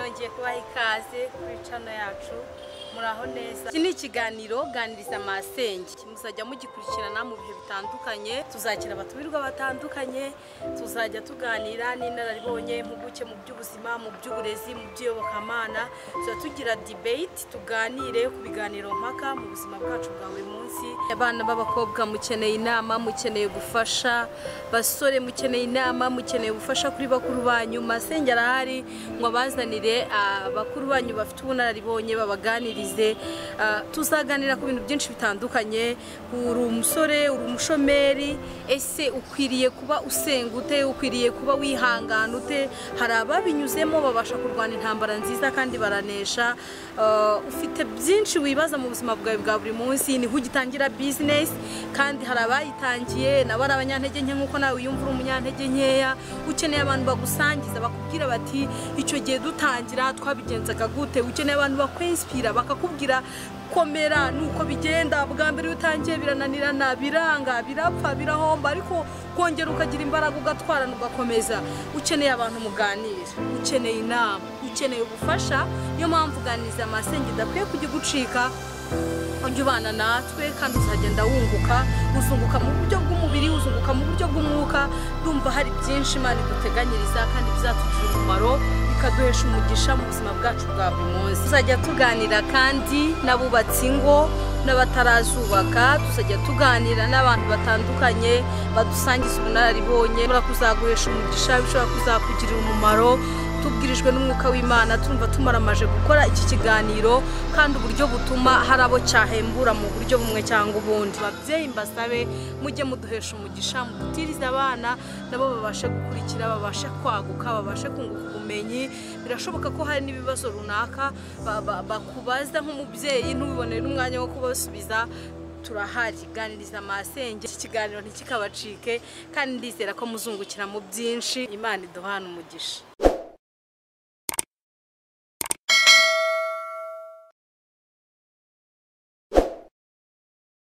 nongeye kubaha ikaze kuri channel yacu muraho neza. Iki ni ikiganiro ganiriza Masenge, muzajya mugikurikirana mu bihe bitandukanye, tuzakira abatumirwa batandukanye, tuzajya tuganira n'inararibonye mu buke mu by'ubuzima, mu by'uburezi, mu by'iyobokamana, tugira debate, tuganire ku biganiro mpaka mu buzima bwacu bwa buri munsi. Abana b'abakobwa mukeneye inama, mukeneye gufasha, basore mukeneye inama, mukeneye gufasha kuri bakuru banyu. Masenge arahari ngo abazanire bakuru banyu bafite ubunararibonye babaganirize. Tuzaganira ku bintu byinshi bitandukanye. Uri umusore, uri umushomeri, ese ukwiriye kuba usengute, ukwiriye kuba wihangana ute? Hari ababinyuzemo babasha kurwana intambara nziza kandi baranesha. Ufite byinshi wibaza mu buzima bwawe bwa buri munsi, ni ugitangira business kandi hari abayitangiye nabo ari abanyantege nke nkuko nawe yumva umunyantege nkeya, ukeneye abantu bagusangiza bakubwira bati icyo gihe dutangira twabigenzaga gute. Ukeneye abantu bakwinspira bakakubwira komera nuko bigenda, bwa mbere utangiye birananirana, biranga, birapfa, birahomba, ariko kongera ukagira imbaraga ugatwarana ugakomeza. Ukeneye abantu muganira, ukeneye inama, ukeneye ubufasha. Niyo mpamvu ganiriza Masenge idakwiye kujya gucika. Ujye ubana natwe kandi uzagenda wunguka, uzunguka mu buryo bw'umubiri, uzunguka mu buryo bw'umwuka. Ndumva hari byinshi Imana iduteganyiriza kandi bizatugirira umumaro, bikaduhesha umugisha mu buzima bwacu bwa buri munsi. Tuzajya tuganira kandi n'abubatsi ingo n'abatarazubaka, tuzajya tuganira n'abantu batandukanye badusangiza ubunararibonye, kuzaguhesha umugisha, bishobora kuzakugirira umumaro. Tubwirijwe n'umwuka w'Imana, turumva tumaramaje gukora iki kiganiro kandi uburyo butuma hari abo cyahembura mu buryo bumwe cyangwa ubundi. Babyeyi mbasabe mujye muduhesha umugisha, mudutirize abana nabo babashe gukurikira, babashe kwaguka, babashe kunguka ubumenyi. Birashoboka ko hari n'ibibazo runaka bakubaza nk'umubyeyi ntubibonere n'umwanya wo kubasubiza. Turahari, ganiriza Masenge. Iki kiganiro ntikikabacike kandi ndizera ko muzungukira mu byinshi. Imana iduhana umugisha.